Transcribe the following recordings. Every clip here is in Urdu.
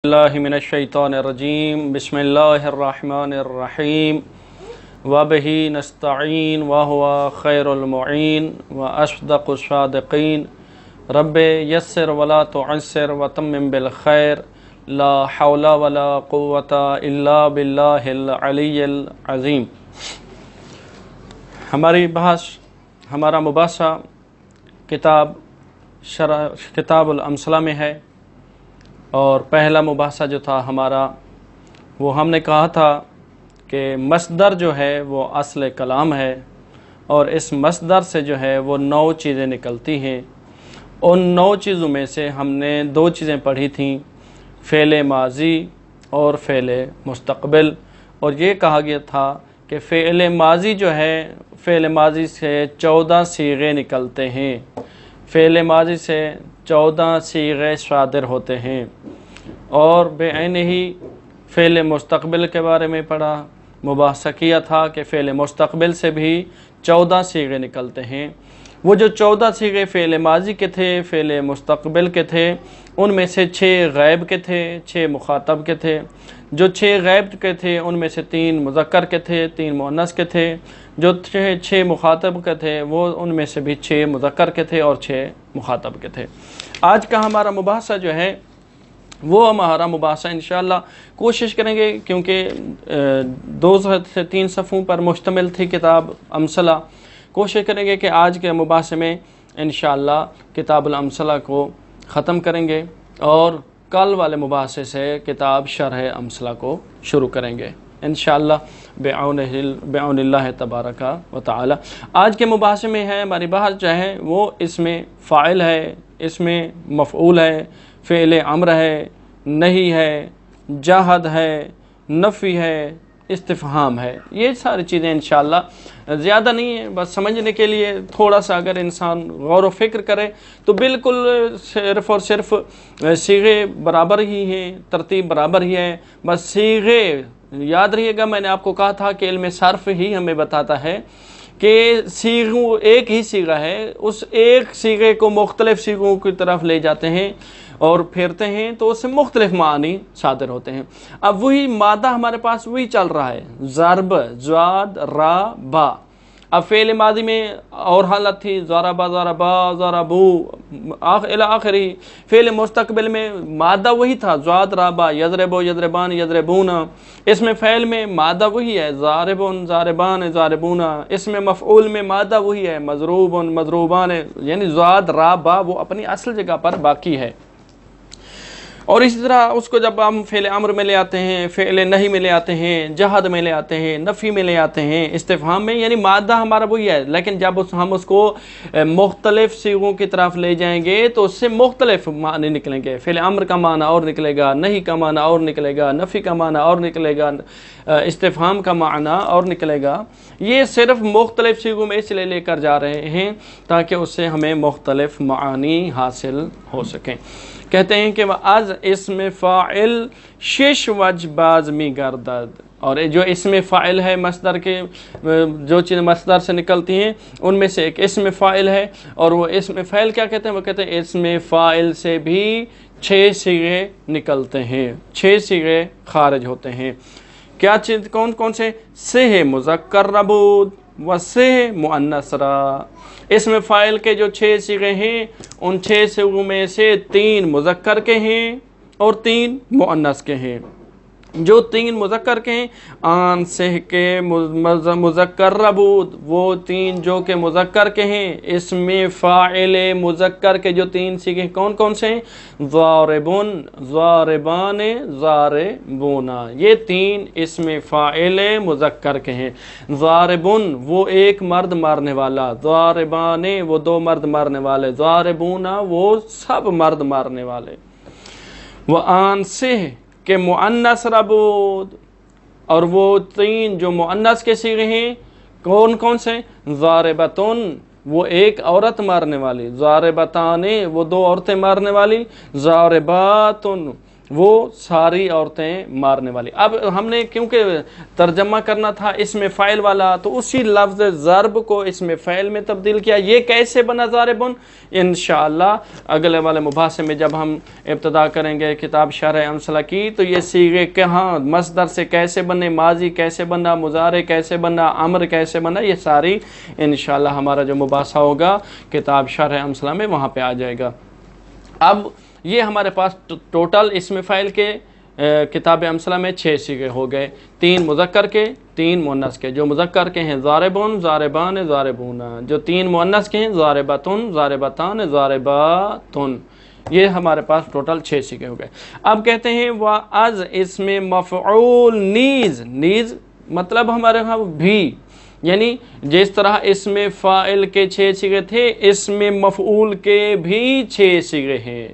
اللہ من الشیطان الرجیم بسم اللہ الرحمن الرحیم وبہ نستعین وہو خیر المعین واصدق الصادقین رب یسر ولا تعسر وتمم بالخیر لا حول ولا قوة الا باللہ العلی العظیم۔ ہمارا مباحثہ کتاب الامثلہ میں ہے، اور پہلا مباحثہ جو تھا ہمارا وہ ہم نے کہا تھا کہ مصدر جو ہے وہ اصل کلام ہے، اور اس مصدر سے جو ہے وہ 9 چیزیں نکلتی ہیں۔ ان 9 چیزوں میں سے ہم نے 2 چیزیں پڑھی تھیں، فعل ماضی اور فعل مستقبل، اور یہ کہا گیا تھا کہ فعل ماضی جو ہے، فعل ماضی سے 14 صیغے نکلتے ہیں، فعل ماضی سے 14 صیغے صادر ہوتے ہیں، اور بعین ہی فعل مستقبل کے بارے میں پڑھا، مباحثہ کیا تھا کہ فعل مستقبل سے بھی 14 صیغے نکلتے ہیں۔ وہ جو 14 صیغے فعل ماضی کے تھے، فعل مستقبل کے تھے، ان میں سے 6 غائب کے تھے، 6 مخاطب کے تھے۔ جو 6 غائب کے تھے ان میں سے 3 مذکر کے تھے، 3 مؤنث کے تھے۔ جو 6 مخاطب کے تھے وہ ان میں سے بھی 6 مذکر کے تھے اور 6 مخاطب کے تھے۔ آج کا ہمارا مباحثہ جو ہے وہ ہمارا مباحثہ انشاءاللہ کوشش کریں گے، کیونکہ 2 سے 3 صفحوں پر مشتمل تھی کتاب امثلہ، کوشش کریں گے کہ آج کے مباحثے میں انشاءاللہ کتاب الامثلہ کو ختم کریں گے، اور کل والے مباحثے سے کتاب شرح امثلہ کو شروع کریں گے انشاءاللہ بعون اللہ تبارک و تعالی۔ آج کے مباحثے میں ہے، ہماری بحث جو ہے وہ اس میں فاعل ہے، اس میں مفعول ہے، فعل امر ہے، نہی ہے، جاہد ہے، نفی ہے، استفہام ہے۔ یہ ساری چیزیں انشاءاللہ زیادہ نہیں ہیں، بس سمجھنے کے لیے تھوڑا سا اگر انسان غور و فکر کرے تو بالکل صرف اور صرف صیغے برابر ہی ہیں، ترتیب برابر ہی ہے، بس صیغے یاد رہیے گا، میں نے آپ کو کہا تھا کہ علم صرف ہی ہمیں بتاتا ہے کہ صیغوں ایک ہی صیغہ ہے، اس ایک صیغے کو مختلف صیغوں کی طرف لے جاتے ہیں اور پھیرتے ہیں تو اس سے مختلف معنی صادر ہوتے ہیں۔ اب وہی مادہ ہمارے پاس وہی چل رہا ہے، ضرب، زواد، را، با۔ اب فعل ماضی میں اور حالت تھی، ضربا، ضربا، ضربو الی آخری۔ فعل مستقبل میں مادہ وہی تھا، زواد، را، با، یضربو، یضربان، یضربون۔ اس میں فعل میں مادہ وہی ہے، ضاربون، ضاربان، ضاربون۔ اس میں مفعول میں مادہ وہی ہے، مضروبون، مضروبان، یعنی زواد، را، با وہ اپنی اصل جگہ پر باقی ہے۔ اور اسی طرح اس کو جب ہم فعل امر میں لے آتے ہیں، فعل نہی میں لے آتے ہیں، جہد میں لے آتے ہیں، نفی میں لے آتے ہیں، استفہام میں، یعنی مادہ ہمارا وہی ہے، لیکن جب ہم اس کو مختلف صیغوں کی طرف لے جائیں گے تو اس سے مختلف معنی نکلیں گے۔ فعل امر کا معنی اور نکلے گا، نہی کا معنی اور نکلے گا، نفی کا معنی اور نکلے گا، استفہام کا معنی اور نکلے گا۔ یہ صرف مختلف صیغوں میں اس لیے لے کر جا رہے ہیں تاکہ اس سے ہمیں مختلف معانی حاصل ہو سکیں۔ کہتے ہیں کہ از اسم فاعل 6 وجہ باز می گردد، اور جو اسم فاعل ہے مصدر کے، جو چیز مصدر سے نکلتی ہیں ان میں سے ایک اسم فاعل ہے، اور وہ اسم فاعل کیا کہتے ہیں؟ وہ کہتے ہیں اسم فاعل سے بھی 6 صیغے نکلتے ہیں، 6 صیغے خارج ہوتے ہیں۔ کیا چیز کون کون سے؟ صح مذکر ربود و صح مؤنث را۔ اسم فاعل کے جو 6 صیغے ہیں ان 6 صیغوں میں سے 3 مذکر کے ہیں اور 3 مؤنث کے ہیں۔ جو 3 مذکر کے ہیں، آن صح کے مذکر ربود، وہ 3 جو کہ مذکر کے ہیں۔ اسم فاعل مذکر کے جو 3 صیغے کون کون سے ہیں؟ ضاربون، ضاربان، ضاربون۔ یہ 3 اسم فاعل مذکر کے ہیں۔ ضاربون وہ ایک مرد مارنے والا، ضاربان وہ 2 مرد مارنے والے، ضاربون وہ سب مرد مارنے والے۔ وآن صح کہ مؤنث ربود، اور وہ 3 جو مؤنث کے صیغے ہیں کون کون سے؟ ضاربتن وہ ایک عورت مارنے والی، ضاربتان وہ 2 عورتیں مارنے والی، ضارباتن وہ ساری عورتیں مارنے والی۔ اب ہم نے کیونکہ ترجمہ کرنا تھا اسم فاعل والا، تو اسی لفظ ضرب کو اسم فاعل میں تبدیل کیا۔ یہ کیسے بنا ضاربن؟ انشاءاللہ اگلے والے مباحثے میں جب ہم ابتدا کریں گے کتاب شرح امثلہ کی، تو یہ صیغے کہاں مصدر سے کیسے بنے، ماضی کیسے بنا، مضارع کیسے بنا، امر کیسے بنا، یہ ساری انشاءاللہ ہمارا جو مباحثہ ہوگا کتاب شرح امثلہ میں وہاں پہ آ جائے گا۔ اب یہ ہمارے پاس ٹوٹل اسم فاعل کے کتاب امثلہ میں 6 صیغے ہو گئے، 3 مذکر کے 3 مؤنث کے۔ جو مذکر کے ہیں ضاربون، ضاربان، ضاربون۔ جو 3 مؤنث کے ہیں ضاربتن، ضاربتان، ضارباتن۔ یہ ہمارے پاس ٹوٹل 6 صیغے ہو گئے۔ اب کہتے ہیں وَأَز اسم مفعول نیز، نیز مطلب ہمارے ہاں بھی، یعنی جس طرح اسم فاعل کے 6 صیغے تھے، اسم مفعول کے بھی 6 صیغے ہیں۔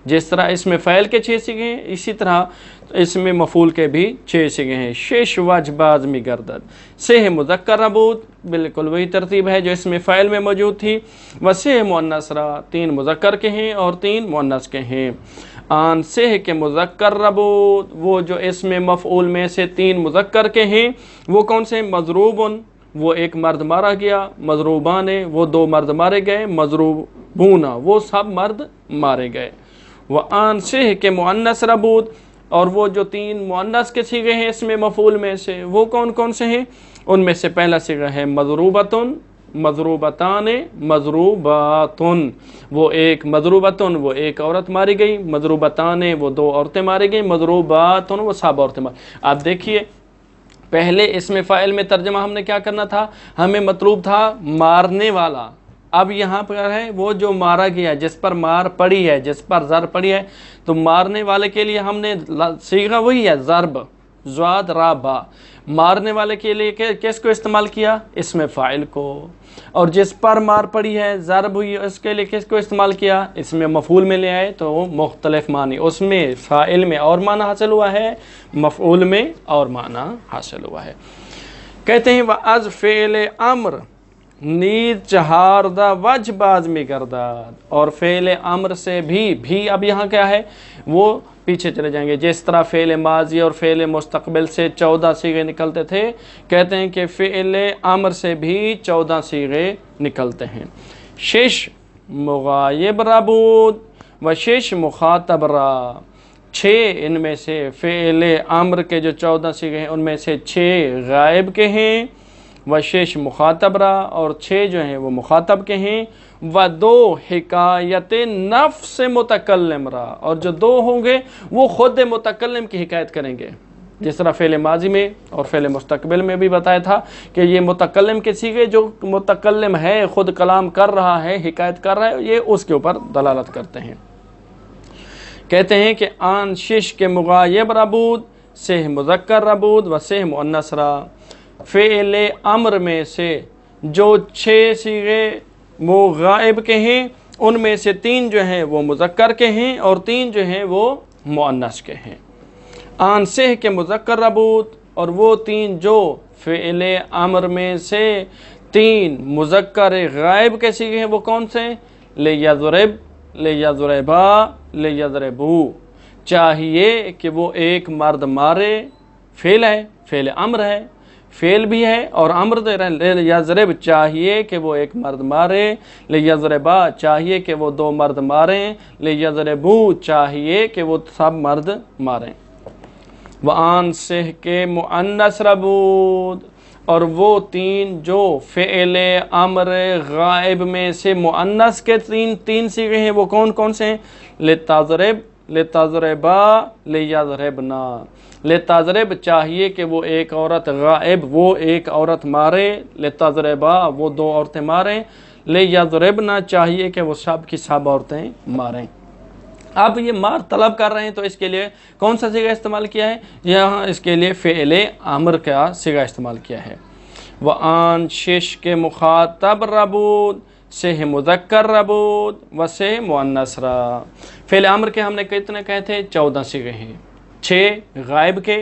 جس طرح اسم فاعل کے 6 صیغے ہیں، اسی طرح اسم مفعول کے بھی 6 صیغے ہیں۔ شش وجہ بازمی گردد، سہ مذکر ربوط، بالکل وہی ترتیب ہے جو اسم فاعل میں موجود تھی۔ وسہ مؤنث را، 3 مذکر کے ہیں اور 3 مؤنث کے ہیں۔ آن سہ کے مذکر ربوط، وہ جو اسم مفعول میں سے 3 مذکر کے ہیں وہ کون سے؟ مضروبن، وہ ایک مرد مارا گیا، مضروبان، وہ 2 مرد مارے گئے، مضروبون، وہ سب مرد مارے گئے۔ وَآن سہ کے مؤنث ربوط، اور وہ جو 3 مؤنث کے صیغے ہیں اس میں مفعول میں سے وہ کون کون سے ہیں؟ ان میں سے پہلا صیغہ ہے مضروبتن، مضروبتان، مضروباتن، وہ ایک مضروبتن، وہ ایک عورت ماری گئی، مضروبتان، وہ 2 عورتیں ماری گئی، مضروباتن، وہ سب عورتیں ماری۔ آپ دیکھیے پہلے اسم فاعل میں ترجمہ ہم نے کیا کرنا تھا، ہمیں مطلوب تھا مارنے والا، اب یہاں پر ہے وہ جو مارا گیا، جس پر مار پڑی ہے، جس پر ضرب پڑی ہے، تو مارنے والے کے لیے ہم نے صیغہ وہی ہے ضرب، ضاد را با۔ مارنے والے کے لیے کس کو استعمال کیا؟ اسم فاعل کو۔ اور جس پر مار پڑی ہے، ضرب ہوئی، اس کے لیے کس کو استعمال کیا؟ اسم مفعول میں لے آئے تو مختلف معنی، اس میں فاعل میں اور معنی حاصل ہوا ہے، مفعول میں اور معنی حاصل ہوا ہے۔ کہتے ہیں وَأَز فعل امر نیز 4 وجہ باز میں گرداد، اور فعل امر سے بھی اب یہاں کیا ہے وہ پیچھے چلے جائیں گے۔ جس طرح فعل ماضی اور فعل مستقبل سے 14 صیغے نکلتے تھے، کہتے ہیں کہ فعل امر سے بھی 14 صیغے نکلتے ہیں۔ شش مغایب ربود و شش مخاطب را، 6 ان میں سے فعل امر کے جو 14 صیغے ہیں ان میں سے 6 غائب کے ہیں، وشش مخاطب را، اور 6 جو ہیں وہ مخاطب کے ہیں، و2 حکایت نفس متکلم را، اور جو 2 ہوں گے وہ خود متکلم کی حکایت کریں گے۔ جس طرح فعل ماضی میں اور فعل مستقبل میں بھی بتایا تھا کہ یہ متکلم کے صیغے، جو متکلم ہے خود کلام کر رہا ہے، حکایت کر رہا ہے، یہ اس کے اوپر دلالت کرتے ہیں۔ کہتے ہیں کہ آن شش کے مغایب ربود، سہ مذکر ربود و سہ مؤنث را، فعل امر میں سے جو 6 صیغے وہ غائب کے ہیں ان میں سے 3 جو ہیں وہ مذکر کے ہیں اور 3 جو ہیں وہ مؤنث کے ہیں۔ آن سہ کے مذکر ربوط، اور وہ 3 جو فعل امر میں سے 3 مذکر غائب کے صیغے ہیں وہ کون سے؟ لیضرب، لیضربا، لیضربو، چاہیے کہ وہ ایک مرد مارے، فعل ہے، فعل امر ہے، فعل بھی ہے اور امر دے رہے ہیں۔ لیضرب چاہیے کہ وہ ایک مرد مارے، لیضربا چاہیے کہ وہ 2 مرد ماریں، لیضربو چاہیے کہ وہ سب مرد ماریں۔ وآن سہ کے مؤنث ربود، اور وہ 3 جو فعل امر غائب میں سے مؤنث کے 3 صیغے ہیں وہ کون کون سے ہیں؟ لتضرب، لتضربا، لیضربنا۔ لتضرب چاہیے کہ وہ ایک عورت غائب، وہ ایک عورت مارے، لتضربا وہ 2 عورتیں ماریں، لیضربنا چاہیے کہ وہ سب کی سب عورتیں ماریں۔ اب یہ مار طلب کر رہے ہیں تو اس کے لیے کون سا صیغہ استعمال کیا ہے؟ یہاں اس کے لیے فعل امر کا صیغہ استعمال کیا ہے۔ وآن شش کے مخاطب ربود، سہ مذکر ربود و سہ مؤنث را۔ فعل امر کے ہم نے کتنے کہے تھے؟ 14 صیغے ہیں، 6 غائب کے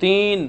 3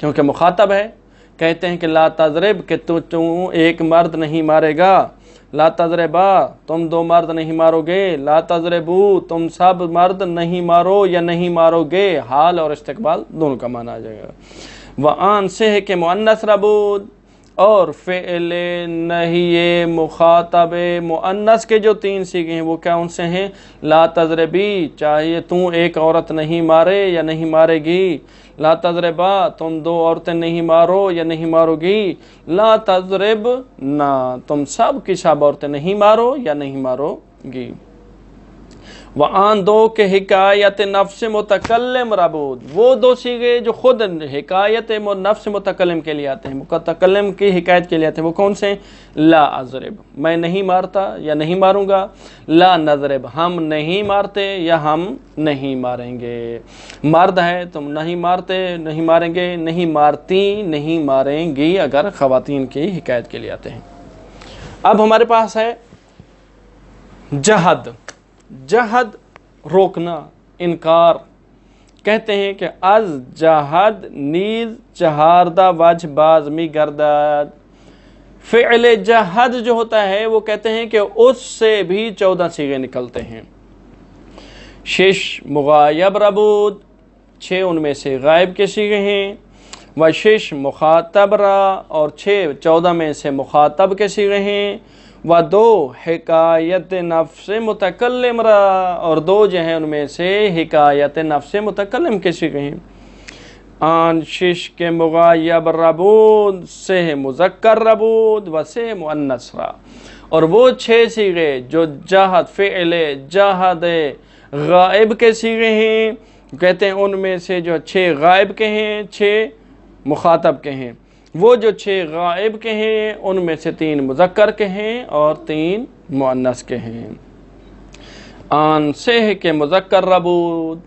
کیونکہ مخاطب ہے. کہتے ہیں کہ لا تضرب کہ تو ایک مرد نہیں مارے گا، لا تضربا تم دو مرد نہیں مارو گے، لا تضربو تم سب مرد نہیں مارو یا نہیں مارو گے. حال اور استقبال دونوں کا معنی آ جائے گا. وآن سے کہ مؤنث ربود اور فعل نہی مخاطب مؤنث کے جو 3 صیغے ہیں وہ کیا ان سے ہیں؟ لا تضربی چاہیے تو ایک عورت نہیں مارے یا نہیں مارے گی، لا تضربا تم 2 عورتیں نہیں مارو یا نہیں مارو گی، لا تضرب نہ تم سب کی سب عورتیں نہیں مارو یا نہیں مارو گی. وآن 2 کہ حکایت نفس متکلم ربود، وہ 2 صیغے جو خود حکایت نفس متکلم کے لیے آتے ہیں، متکلم کی حکایت کے لیے آتے ہیں، وہ کون سے ہیں؟ لا اضرب میں نہیں مارتا یا نہیں ماروں گا، لا نضرب ہم نہیں مارتے یا ہم نہیں ماریں گے. مرد ہے تم نہیں مارتے نہیں ماریں گے، نہیں مارتی نہیں ماریں گی اگر خواتین کی حکایت کے لیے آتے ہیں. اب ہمارے پاس ہے جہد. جہد روکنا، انکار. کہتے ہیں کہ از جہد نیز چہاردہ وجہ باز می گردد. فعل جہد جو ہوتا ہے وہ کہتے ہیں کہ اس سے بھی 14 صیغے نکلتے ہیں. 6 مغایب ربود 6 ان میں سے غائب کے صیغے ہیں، و 6 مخاطب را اور 14 میں سے مخاطب کے صیغے ہیں، و 2 حکایت نفس متکلم را اور 2 جو ہیں ان میں سے حکایت نفس متکلم کے صیغے ہیں. آن 6 کے مغایب ربود سے مذکر ربود و سے مؤنث را، اور وہ 6 صیغے جو جہد فعل جہد غائب کے صیغے ہیں کہتے ہیں ان میں سے جو 6 غائب کے ہیں 6 مخاطب کے ہیں. وہ جو 6 غائب کے ہیں ان میں سے 3 مذکر کے ہیں اور 3 مؤنث کے ہیں. آن سے کے مذکر ربود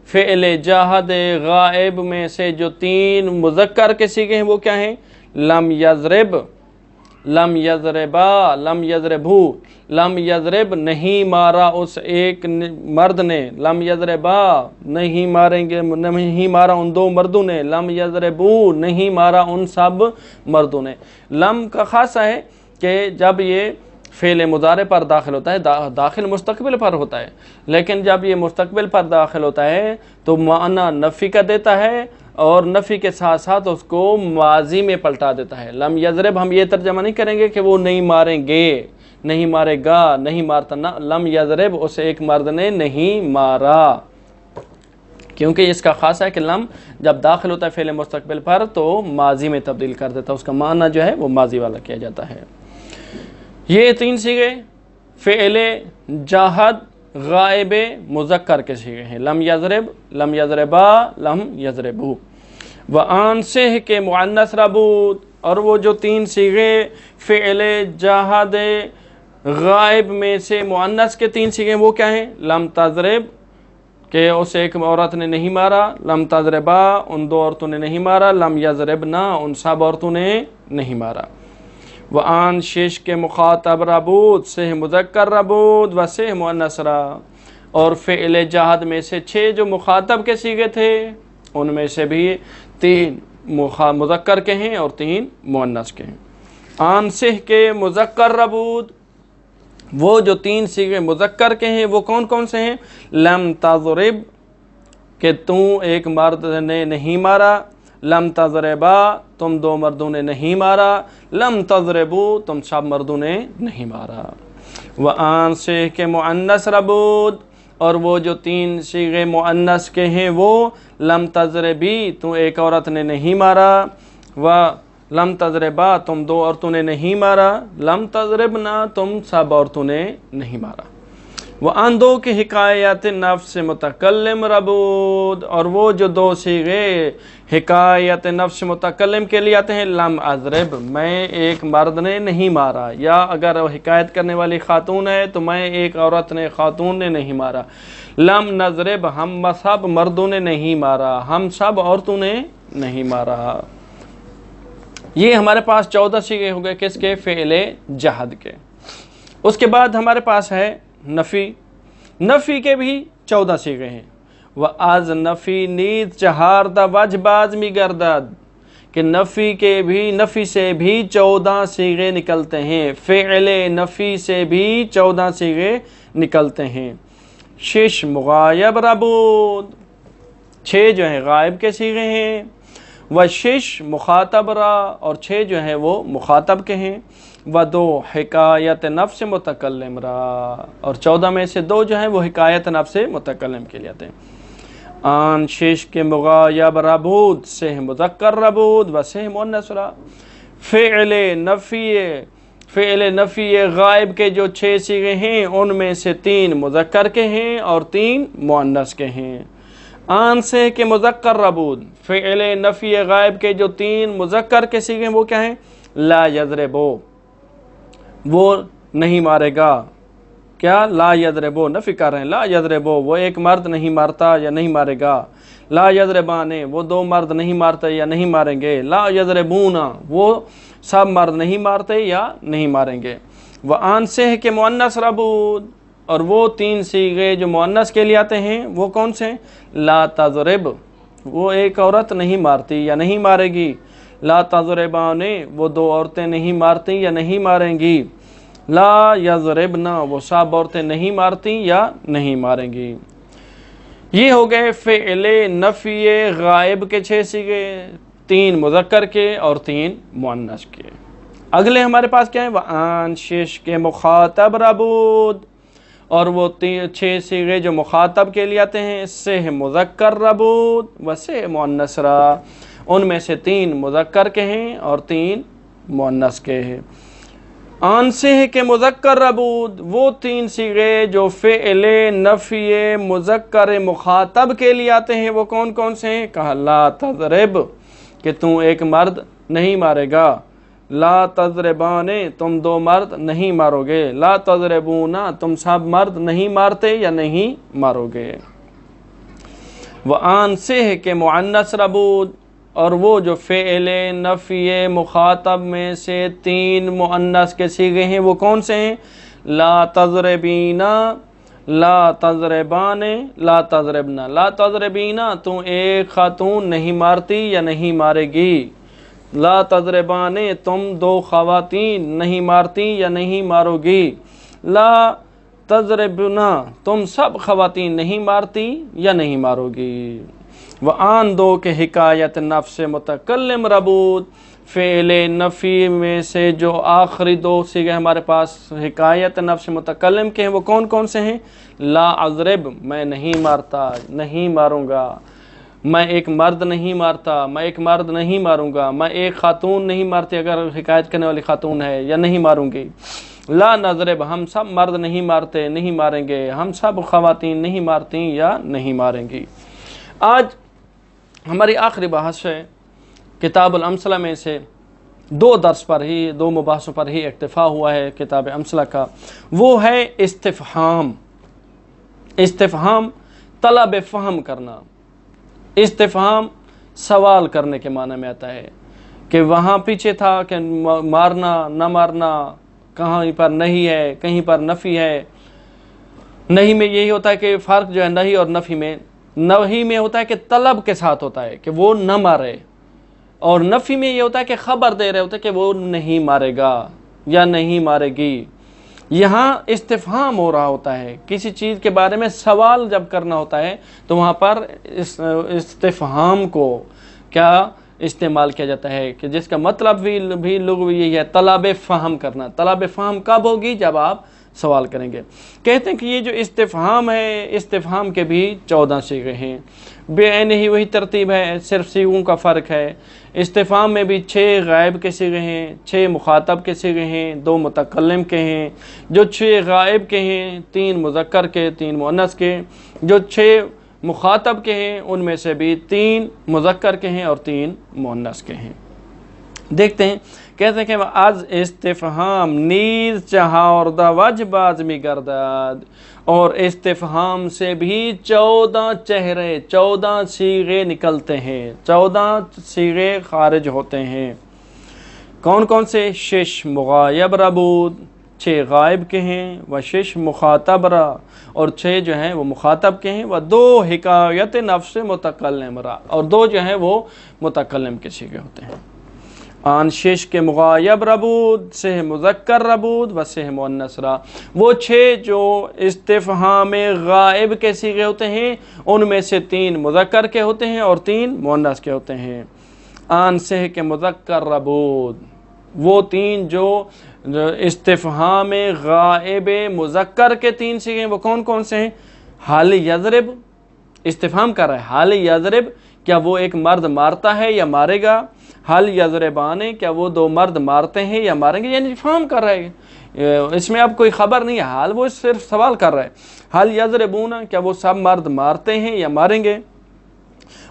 فعل جہد غائب میں سے جو 3 مذکر کے صیغے ہیں وہ کیا ہیں؟ لم یضرب، لم یضربا، لم یضربو. لم یضرب نہیں مارا اس ایک مرد نے، لم یضربا نہیں ماریں گے نہیں مارا ان 2 مردوں نے، لم یضربو نہیں مارا ان سب مردوں نے. لم کا خاصہ ہے کہ جب یہ فعل مضارع پر داخل ہوتا ہے داخل مستقبل پر ہوتا ہے، لیکن جب یہ مستقبل پر داخل ہوتا ہے تو معنی نفی کا دیتا ہے اور نفی کے ساتھ ساتھ اس کو ماضی میں پلٹا دیتا ہے. لم یضرب ہم یہ ترجمہ نہیں کریں گے کہ وہ نہیں ماریں گے، نہیں مارے گا، نہیں مارتا، نہ، لم یضرب اسے ایک مرد نے نہیں مارا. کیونکہ اس کا خاصہ ہے کہ لم جب داخل ہوتا ہے فعل مستقبل پر تو ماضی میں تبدیل کر دیتا ہے، اس کا معنی جو ہے وہ ماضی والا کیا جاتا ہے. یہ 3 صیغے فعل جاہد غائب مذکر کے صیغے ہیں، لم یضرب، لم یضربا، لم یضربو. وآن سے کے مؤنث ربود اور وہ جو 3 صیغے فعل جاہد غائب میں سے مؤنث کے 3 صیغے وہ کیا ہیں؟ لم تضرب کہ اس ایک عورت نے نہیں مارا، لم تضربا ان 2 عورتوں نے نہیں مارا، لم یضربنا ان سب عورتوں نے نہیں مارا. وآن 6 کے مخاطب ربود سے مذکر ربود و سے مؤنث را اور فعل جہد میں سے 6 جو مخاطب کے صیغے تھے ان میں سے بھی 3 مذکر کے ہیں اور 3 مؤنث کے ہیں. آن سے کے مذکر ربود وہ جو 3 صیغے مذکر کے ہیں وہ کون کون سے ہیں؟ لم تضرب کہ تو ایک مرد نے نہیں مارا، لم تضربا تم 2 مردوں نے نہیں مارا، لم تضربو تم سب مردوں نے نہیں مارا. وآن سے کے مؤنث ربود اور وہ جو 3 صیغے مؤنث کے ہیں وہ لم تضربی تو ایک عورت نے نہیں مارا، و لم تضربا تم 2 عورتوں نے نہیں مارا، لم تضربنا تم سب عورتوں نے نہیں مارا. وآن 2 کی حکایت نفس متکلم ربود اور وہ جو 2 صیغے حکایت نفس متکلم کے لیے آتے ہیں، لم اضرب میں ایک مرد نے نہیں مارا، یا اگر حکایت کرنے والی خاتون ہے تو میں ایک عورت نے خاتون نے نہیں مارا. لم نضرب ہم سب مردوں نے نہیں مارا، ہم سب عورتوں نے نہیں مارا. یہ ہمارے پاس 14 صیغے ہو گئے کس کے؟ فعل جہد کے. اس کے بعد ہمارے پاس ہے نفی. نفی کے بھی 14 صیغے ہیں. وَاَز نفی نیز چہاردہ وجہ باز می گردد کہ نفی سے بھی 14 صیغے نکلتے ہیں، فعل نفی سے بھی 14 صیغے نکلتے ہیں۔ 6 مغایب ربود، 6 جو ہیں غائب کے صیغے ہیں، و6 مخاطب را، اور 6 جو ہیں وہ مخاطب کے ہیں، و2 حکایت نفس متکلم را، اور 14 میں سے 2 جو ہیں وہ حکایت نفس متکلم کے لیے آتے ہیں۔ آن 6 کے مغایب ربود سے مذکر ربود و سے مؤنث را، فعل نفی غائب کے جو 6 صیغے ہیں ان میں سے 3 مذکر کے ہیں اور 3 مؤنث کے ہیں۔ آن سے کے مذکر ربود، فعل نفی غائب کے جو 3 مذکر کے صیغے ہیں وہ کیا ہیں؟ لا یضربو، وہ نہیں مارے گا۔ کیا؟ لا یضربو، نفی کر رہے ہیں، لا یضربو وہ ایک مرد نہیں مارتا یا نہیں مارے گا، لا یضربانے وہ 2 مرد نہیں مارتے یا نہیں ماریں گے، لا یضربون وہ سب مرد نہیں مارتے یا نہیں ماریں گے۔ وآن سے کے مؤنث ربود، اور وہ 3 صیغے جو مؤنث کے لیے آتے ہیں وہ کون سے ہیں؟ لا تضرب وہ ایک عورت نہیں مارتی یا نہیں مارے گی، لا تضربانے وہ 2 عورتیں نہیں مارتی یا نہیں ماریں گی، لا یضربنا وہ سب عورتیں نہیں مارتی یا نہیں ماریں گی۔ یہ ہو گئے فعل نفی غائب کے 6 صیغے، 3 مذکر کے اور 3 مؤنث کے۔ اگلے ہمارے پاس کیا ہے؟ وآن 6 کے مخاطب ربود، اور وہ 6 صیغے جو مخاطب کے لیے آتے ہیں، سے مذکر ربود و سے مؤنث را، ان میں سے 3 مذکر کے ہیں اور 3 مؤنث کے ہیں۔ آن سے کے مذکر ربود، وہ 3 صیغے جو فعل نفی مذکر مخاطب کے لیے آتے ہیں وہ کون کون سے ہیں؟ کہا لا تضرب کہ تم ایک مرد نہیں مارے گا، لا تضربانے تم 2 مرد نہیں مارو گے، لا تضربونا تم سب مرد نہیں مارتے یا نہیں مارو گے۔ وآن سے کے مؤنث ربود، اور وہ جو فعل نفی مخاطب میں سے 3 مؤنث کے صیغے ہیں وہ کون سے ہیں؟ لا تضربینا، لا تضربانے، لا تضربنا، لا تضربینا تم ایک خاتون نہیں مارتی یا نہیں مارے گی، لا تضربانے تم 2 خواتین نہیں مارتی یا نہیں مارو گی، لا تضربنا تم سب خواتین نہیں مارتی یا نہیں مارو گی۔ وآن 2 کے حکایت نفس متکلم ربود، فعل نفی میں سے جو آخری 2 صیغے ہمارے پاس حکایت نفس متکلم کے ہیں وہ کون کون سے ہیں؟ لا اضرب میں نہیں مارتا، نہیں ماروں گا، میں ایک مرد نہیں مارتا، میں ایک مرد نہیں ماروں گا، میں ایک خاتون نہیں مارتی اگر حکایت کرنے والی خاتون ہے یا نہیں ماروں گی، لا نضرب ہم سب مرد نہیں مارتے نہیں ماریں گے، ہم سب خواتین نہیں مارتی یا نہیں ماریں گی۔ آج ہماری آخری بحث ہے کتاب الامثلہ میں سے 2 درس پر ہی 2 مباحثوں پر ہی اکتفا ہوا ہے کتاب امثلہ کا، وہ ہے استفہام۔ استفہام طلب فہم کرنا، استفہام سوال کرنے کے معنی میں آتا ہے، کہ وہاں پیچھے تھا کہ مارنا نہ مارنا، کہیں پر نہیں ہے کہیں پر نفی ہے۔ نہیں میں یہی ہوتا ہے کہ فرق جو ہے نہیں اور نفی میں، نہیں میں ہوتا ہے کہ طلب کے ساتھ ہوتا ہے کہ وہ نہ مارے، اور نفی میں یہ ہوتا ہے کہ خبر دے رہے ہوتے ہیں کہ وہ نہیں مارے گا یا نہیں مارے گی۔ یہاں استفہام ہو رہا ہوتا ہے، کسی چیز کے بارے میں سوال جب کرنا ہوتا ہے تو وہاں پر استفہام کو کیا استعمال کیا جاتا ہے، کہ جس کا مطلب بھی لغوی یہی ہے، طلب فہم کرنا۔ طلب فہم کب ہوگی؟ جب آپ سوال کریں گے۔ کہتے ہیں کہ یہ جو استفہام ہے، استفہام کے بھی 14 صیغے ہیں، بے عین ہی وہی ترتیب ہے، صرف صیغوں کا فرق ہے۔ استفہام میں بھی 6 غائب کے صیغے ہیں، 6 مخاطب کے صیغے ہیں، 2 متکلم کے ہیں۔ جو 6 غائب کے ہیں 3 مذکر کے 3 مؤنث کے، جو 6 مخاطب کے ہیں ان میں سے بھی 3 مذکر کے ہیں اور 3 مؤنث کے ہیں۔ دیکھتے ہیں، کہتے ہیں کہ از استفہام نیز چہاردہ وجہ باز می گردد، اور استفہام سے بھی 14 چہرے 14 صیغے نکلتے ہیں، 14 صیغے خارج ہوتے ہیں۔ کون کون سے؟ 6 مغایب ربود 6 غائب کے ہیں، و 6 مخاطب را، اور 6 جو ہیں وہ مخاطب کے ہیں، وہ 2 حکایت نفس متکلم را، اور 2 جو ہیں وہ متکلم کے صیغے ہوتے ہیں۔ آن 6 کے مغایب ربود سے مذکر ربود و سے مؤنث را، وہ 6 جو استفہام غائب کے صیغے ہوتے ہیں ان میں سے 3 مذکر کے ہوتے ہیں اور 3 مؤنث کے ہوتے ہیں۔ آن سے کے مذکر ربود، وہ 3 جو استفہام غائب مذکر کے 3 صیغے ہیں وہ کون کون سے ہیں؟ حال یضرب، استفہام کر رہا ہے، حال یضرب کیا وہ ایک مرد مارتا ہے یا مارے گا؟ حال یضربان کیا وہ 2 مرد مارتے ہیں یا ماریں گے؟ یعنی استفہام کر رہا ہے، اس میں اب کوئی خبر نہیں ہے، حال وہ صرف سوال کر رہا ہے۔ حال یضربون کیا وہ سب مرد مارتے ہیں یا ماریں گے؟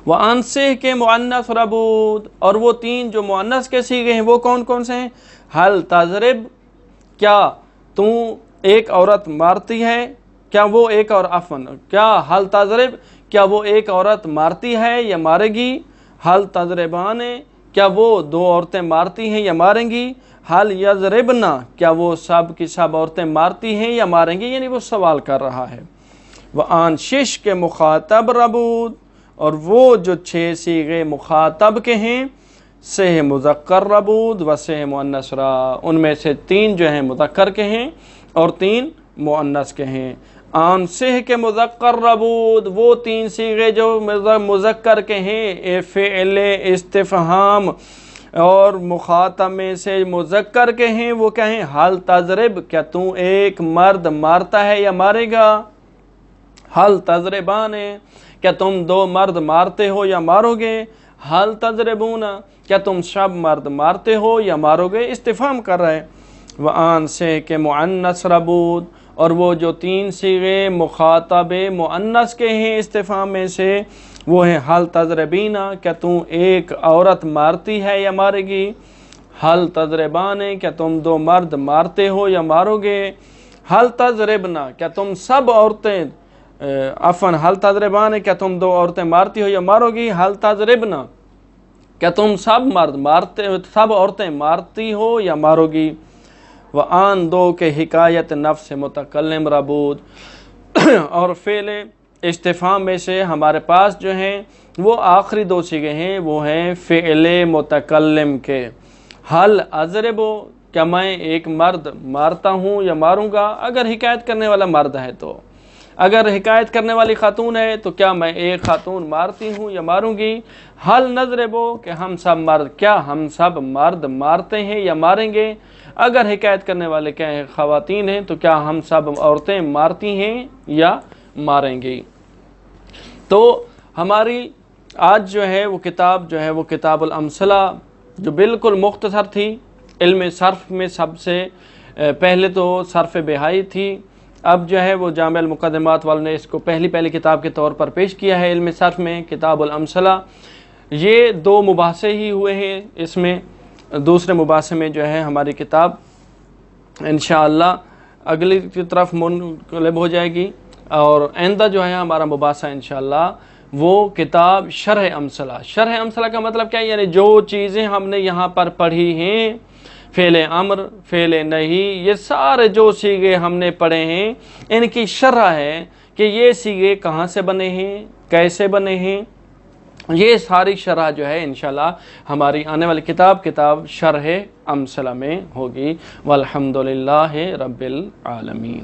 وَأَنْ سے کے مؤنث ربود، اور وہ 3 جو مؤنث کے صیغے ہیں وہ کون کون سے ہیں؟ حل تضرب کیا تو ایک عورت مارتی ہے؟ کیا وہ ایک اور عفن کیا حل تضرب کیا وہ ایک عورت مارتی ہے یا مارے گی؟ حل تضربان کیا وہ 2 عورتیں مارتی ہیں یا ماریں گی؟ حل یضربنا کیا وہ سب کی سب عورتیں مارتی ہیں یا ماریں گی؟ یعنی وہ سوال کر رہا ہے۔ وَآن 6 کے مخاطب ربود، اور وہ جو 6 صیغے مخاطب کے ہیں سے مذکر ربود و سے مؤنث را، ان میں سے 3 جو ہیں مذکر کے ہیں اور 3 مؤنث کے ہیں۔ آن سے کے مذکر ربود، وہ 3 صیغے جو مذکر کے ہیں فعل استفہام اور مخاطب میں سے مذکر کے ہیں وہ کیا ہیں؟ حل تضرب کیا تو ایک مرد مارتا ہے یا مارے گا؟ حل تضربان کیا تم 2 مرد مارتے ہو یا مارو گے؟ حل تضربون کیا تم سب مرد مارتے ہو یا مارو گے؟ استفہام کر رہے ہیں۔ وآن سے کے مؤنث ربود، اور وہ جو 3 صیغے مخاطب مؤنث کے ہیں استفہام میں سے وہ ہیں حل تضربین کیا تم ایک عورت مارتی ہے یا مارے گی؟ حل تضربان کیا تم 2 مرد مارتے ہو یا مارو گے؟ حل تضربنا کیا تم سب عورتیں حل تضربان کیا تم 2 عورتیں مارتی ہو یا مارو گی؟ حل تضربنا کیا تم سب عورتیں مارتی ہو یا مارو گی؟ وآن 2 کے حکایت نفس متکلم ربود، اور فعل استفہام میں سے ہمارے پاس جو ہیں وہ آخری 2 صیغے ہیں، وہ ہیں فعل متکلم کے۔ حل اضربو کیا میں ایک مرد مارتا ہوں یا ماروں گا؟ اگر حکایت کرنے والا مرد ہے تو، اگر حکایت کرنے والی خاتون ہے تو کیا میں ایک خاتون مارتی ہوں یا ماروں گی؟ حل نضربو کہ ہم سب مرد مارتے ہیں یا ماریں گے؟ اگر حکایت کرنے والے کیا ہیں خواتین ہیں تو کیا ہم سب عورتیں مارتی ہیں یا ماریں گی؟ تو ہماری آج جو ہے وہ کتاب جو ہے وہ کتاب الامثلہ جو بالکل مختصر تھی، علم صرف میں سب سے پہلے تو صرف بہائی تھی، اب جو ہے وہ جامع المقدمات والوں نے اس کو پہلی کتاب کے طور پر پیش کیا ہے علم صرف میں کتاب الامثلہ۔ یہ 2 مباحثے ہی ہوئے ہیں اس میں، دوسرے مباحثے میں جو ہے ہماری کتاب انشاءاللہ اگلی کی طرف منقلب ہو جائے گی، اور آئندہ جو ہے ہمارا مباحثہ انشاءاللہ وہ کتاب شرح امثلہ۔ شرح امثلہ کا مطلب کیا ہے؟ یعنی جو چیزیں ہم نے یہاں پر پڑھی ہیں، فعل امر، فعل نہی، یہ سارے جو صیغے ہم نے پڑھے ہیں ان کی شرح ہے کہ یہ صیغے کہاں سے بنے ہیں، کیسے بنے ہیں، یہ ساری شرح جو ہے انشاءاللہ ہماری آنے والی کتاب شرح امثلہ میں ہوگی۔ والحمدللہ رب العالمین۔